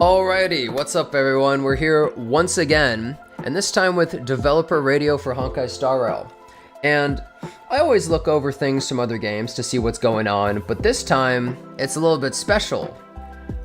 Alrighty, what's up everyone? We're here once again, and this time with developer radio for Honkai Star Rail. And I always look over things from other games to see what's going on, but this time, it's a little bit special.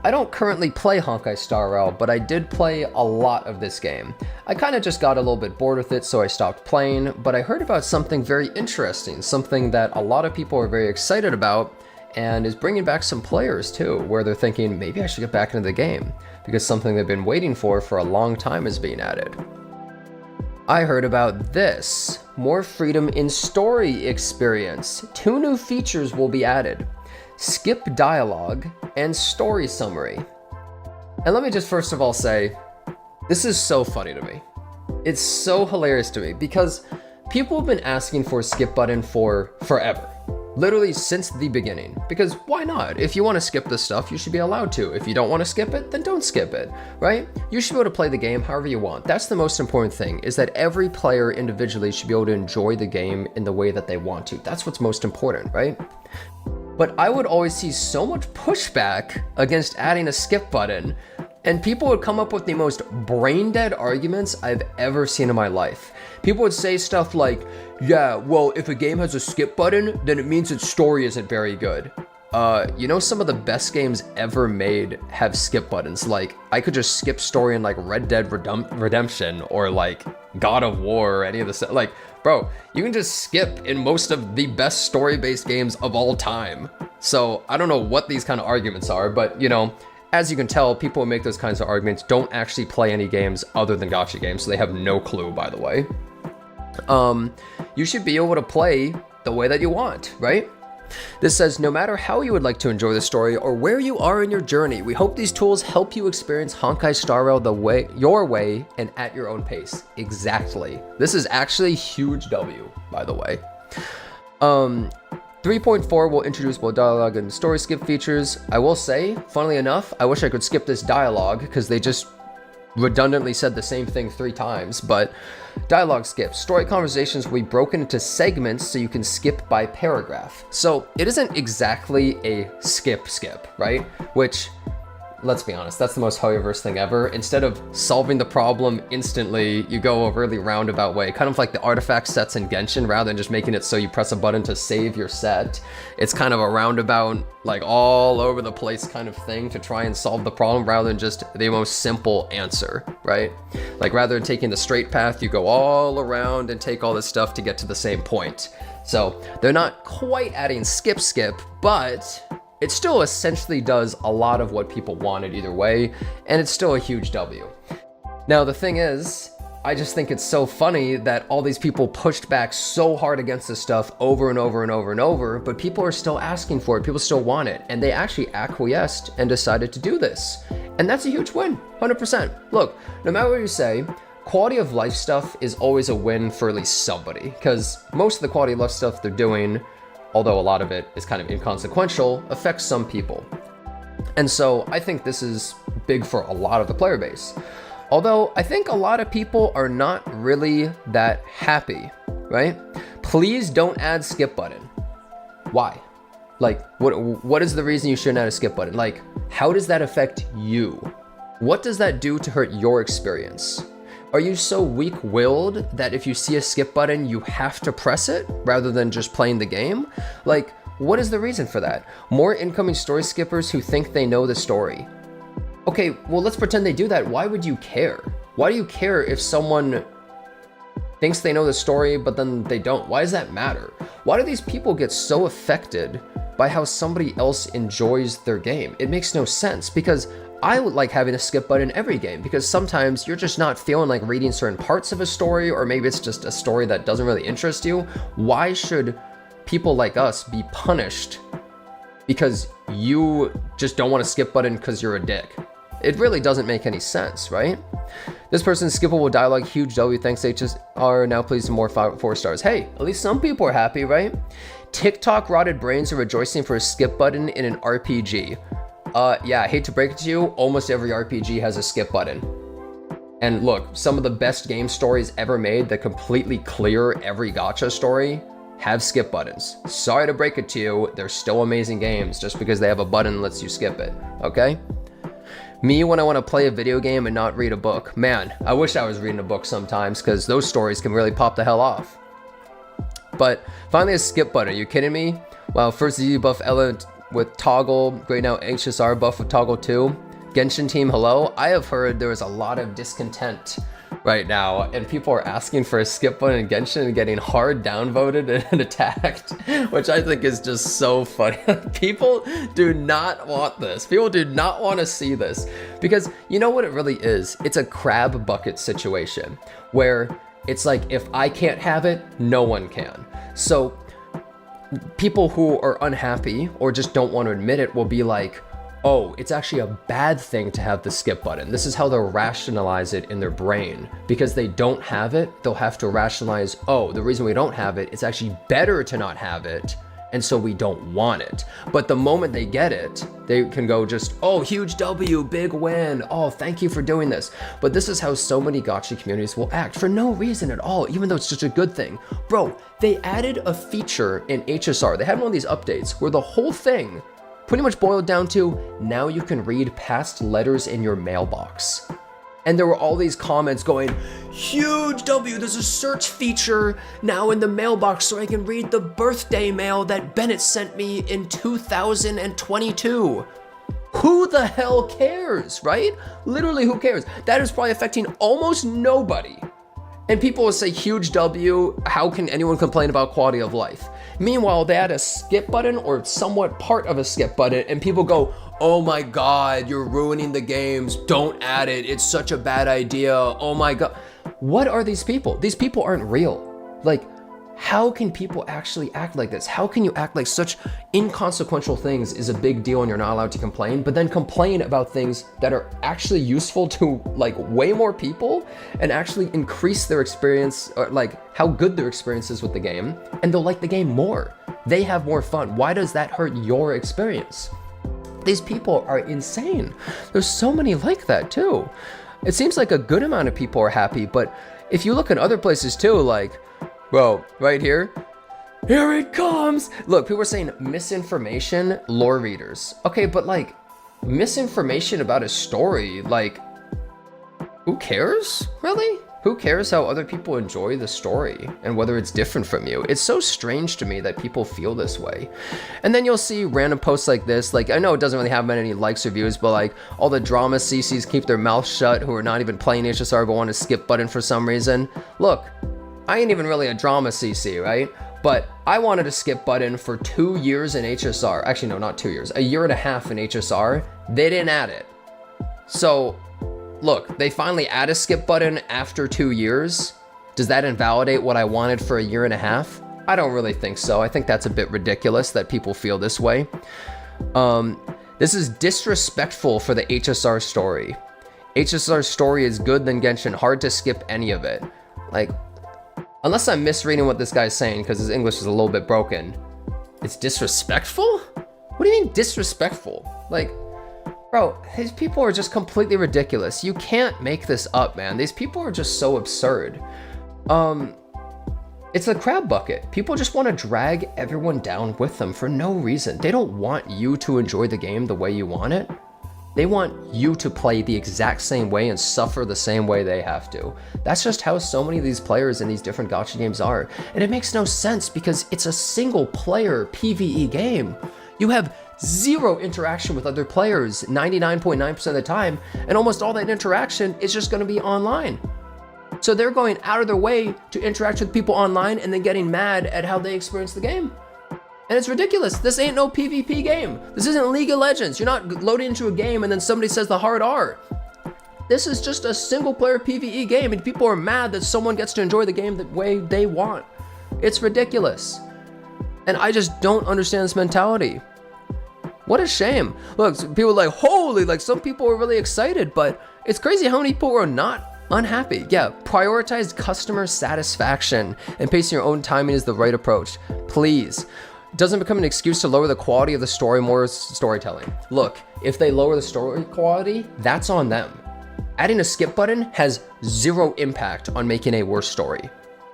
I don't currently play Honkai Star Rail, but I did play a lot of this game. I kinda just got a little bit bored with it, so I stopped playing, but I heard about something very interesting, something that a lot of people are very excited about, and is bringing back some players too, where they're thinking, maybe I should get back into the game, because something they've been waiting for a long time is being added. I heard about this, more freedom in story experience. 2 new features will be added, skip dialogue and story summary. And let me just first of all say, this is so funny to me. It's so hilarious to me, because people have been asking for a skip button for forever. Literally since the beginning, because why not? If you want to skip this stuff, you should be allowed to. If you don't want to skip it, then don't skip it, right? You should be able to play the game however you want. That's the most important thing, is that every player individually should be able to enjoy the game in the way that they want to. That's what's most important, right? But I would always see so much pushback against adding a skip button, and people would come up with the most brain-dead arguments I've ever seen in my life. People would say stuff like, yeah, well, if a game has a skip button, then it means its story isn't very good. You know, some of the best games ever made have skip buttons. Like, I could just skip story in like Red Dead Redemption or like God of War or any of the like, bro, you can just skip in most of the best story-based games of all time. So I don't know what these kind of arguments are, but you know, as you can tell, people who make those kinds of arguments don't actually play any games other than gacha games, so they have no clue, by the way. You should be able to play the way that you want, right? This says, no matter how you would like to enjoy the story or where you are in your journey, we hope these tools help you experience Honkai Star Rail your way and at your own pace. Exactly. This is actually a huge W, by the way. 3.4 will introduce both dialogue and story skip features. I will say, funnily enough, I wish I could skip this dialogue because they just redundantly said the same thing 3 times, but dialogue skips. Story conversations will be broken into segments so you can skip by paragraph. So it isn't exactly a skip, right? Which, let's be honest, that's the most Hoyoverse thing ever. Instead of solving the problem instantly, you go a really roundabout way, kind of like the artifact sets in Genshin. Rather than just making it so you press a button to save your set, it's kind of a roundabout, like all over the place kind of thing to try and solve the problem rather than just the most simple answer, right? Like rather than taking the straight path, you go all around and take all this stuff to get to the same point. So they're not quite adding skip, but it still essentially does a lot of what people wanted either way, and it's still a huge W. Now the thing is, I just think it's so funny that all these people pushed back so hard against this stuff over and over and over and over, but people are still asking for it, people still want it, and they actually acquiesced and decided to do this. And that's a huge win, 100%. Look, no matter what you say, quality of life stuff is always a win for at least somebody, because most of the quality of life stuff they're doing, although a lot of it is kind of inconsequential, affects some people. And so I think this is big for a lot of the player base. Although I think a lot of people are not really that happy, right? Please don't add skip button. Why? Like, what is the reason you shouldn't add a skip button? Like, how does that affect you? What does that do to hurt your experience? Are you so weak-willed that if you see a skip button, you have to press it rather than just playing the game? Like, what is the reason for that? More incoming story skippers who think they know the story. Okay, well, let's pretend they do that. Why would you care? Why do you care if someone thinks they know the story, but then they don't? Why does that matter? Why do these people get so affected by how somebody else enjoys their game? It makes no sense, because I would like having a skip button in every game, because sometimes you're just not feeling like reading certain parts of a story, or maybe it's just a story that doesn't really interest you. Why should people like us be punished because you just don't want to skip button because you're a dick? It really doesn't make any sense, right? This person's skippable dialogue, huge W, thanks, they just are now pleased with more 4 stars. Hey, at least some people are happy, right? TikTok rotted brains are rejoicing for a skip button in an RPG. Yeah, I hate to break it to you, almost every RPG has a skip button. And look, some of the best game stories ever made that completely clear every gacha story have skip buttons. Sorry to break it to you, they're still amazing games just because they have a button that lets you skip it, okay? Me when I want to play a video game and not read a book. Man, I wish I was reading a book sometimes because those stories can really pop the hell off. But finally a skip button, are you kidding me? Wow, first Z buff Ella with toggle, great now HSR buff with toggle 2. Genshin team, hello. I have heard there is a lot of discontent right now and people are asking for a skip button in Genshin and getting hard downvoted and attacked, which I think is just so funny. People do not want this. People do not want to see this because you know what it really is? It's a crab bucket situation where it's like, if I can't have it, no one can. So people who are unhappy or just don't want to admit it will be like, oh, it's actually a bad thing to have the skip button. This is how they'll rationalize it in their brain. Because they don't have it, they'll have to rationalize, oh, the reason we don't have it, it's actually better to not have it, and so we don't want it. But the moment they get it, they can go just, oh, huge W, big win, oh, thank you for doing this. But this is how so many gacha communities will act for no reason at all, even though it's such a good thing. Bro, they added a feature in HSR. They had one of these updates where the whole thing pretty much boiled down to, now you can read past letters in your mailbox. And there were all these comments going, huge W, there's a search feature now in the mailbox so I can read the birthday mail that Bennett sent me in 2022. Who the hell cares, right? Literally, who cares? That is probably affecting almost nobody. And people will say, huge W, how can anyone complain about quality of life? Meanwhile, they add a skip button or somewhat part of a skip button and people go, oh my God, you're ruining the games. Don't add it. It's such a bad idea. Oh my God. What are these people? These people aren't real. Like, how can people actually act like this? How can you act like such inconsequential things is a big deal and you're not allowed to complain, but then complain about things that are actually useful to like way more people and actually increase their experience, or like how good their experience is with the game, and they'll like the game more. They have more fun. Why does that hurt your experience? These people are insane. There's so many like that too. It seems like a good amount of people are happy, but if you look in other places too, like, bro, right here it comes. Look, people are saying misinformation, lore readers. Okay, but like misinformation about a story, like who cares, really? Who cares how other people enjoy the story and whether it's different from you? It's so strange to me that people feel this way. And then you'll see random posts like this. Like, I know it doesn't really have many likes or views, but like all the drama CCs keep their mouth shut who are not even playing HSR but want to skip button for some reason. Look, I ain't even really a drama CC, right? But I wanted a skip button for 2 years in HSR. Actually, no, not 2 years. A year and a half in HSR. They didn't add it. So look, they finally add a skip button after 2 years. Does that invalidate what I wanted for a year and a half? I don't really think so. I think that's a bit ridiculous that people feel this way. This is disrespectful for the HSR story. HSR story is good than Genshin. Hard to skip any of it. Like, unless I'm misreading what this guy's saying because his English is a little bit broken. It's disrespectful? What do you mean disrespectful? Like, bro, these people are just completely ridiculous. You can't make this up, man. These people are just so absurd. It's a crab bucket. People just want to drag everyone down with them for no reason. They don't want you to enjoy the game the way you want it. They want you to play the exact same way and suffer the same way they have to. That's just how so many of these players in these different gacha games are. And it makes no sense because it's a single player PvE game. You have zero interaction with other players 99.9% of the time, and almost all that interaction is just going to be online. So they're going out of their way to interact with people online and then getting mad at how they experience the game. And it's ridiculous. This ain't no PvP game. This isn't League of Legends. You're not loading into a game and then somebody says the hard R. This is just a single player PvE game and people are mad that someone gets to enjoy the game the way they want. It's ridiculous. And I just don't understand this mentality. What a shame. Look, people are like, holy, like some people are really excited, but it's crazy how many people are not unhappy. Yeah, prioritize customer satisfaction and pacing your own timing is the right approach. Please. Doesn't become an excuse to lower the quality of the story, more storytelling. Look, if they lower the story quality, that's on them. Adding a skip button has zero impact on making a worse story.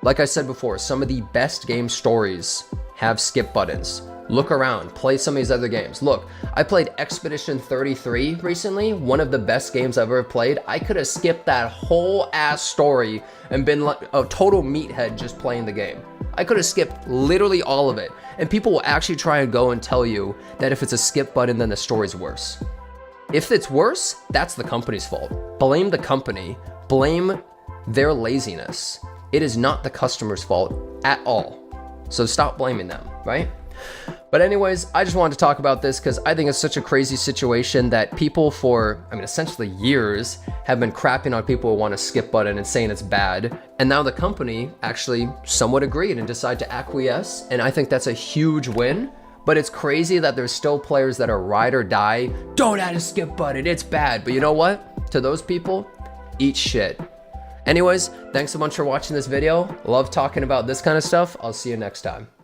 Like I said before, some of the best game stories have skip buttons. Look around, play some of these other games. Look, I played Expedition 33 recently, one of the best games I've ever played. I could have skipped that whole ass story and been like a total meathead just playing the game. I could have skipped literally all of it. And people will actually try and go and tell you that if it's a skip button, then the story's worse. If it's worse, that's the company's fault. Blame the company, blame their laziness. It is not the customer's fault at all. So stop blaming them, right? But anyways, I just wanted to talk about this because I think it's such a crazy situation that people for, essentially years have been crapping on people who want a skip button and saying it's bad. And now the company actually somewhat agreed and decided to acquiesce. And I think that's a huge win. But it's crazy that there's still players that are ride or die. Don't add a skip button, it's bad. But you know what? To those people, eat shit. Anyways, thanks so much for watching this video. Love talking about this kind of stuff. I'll see you next time.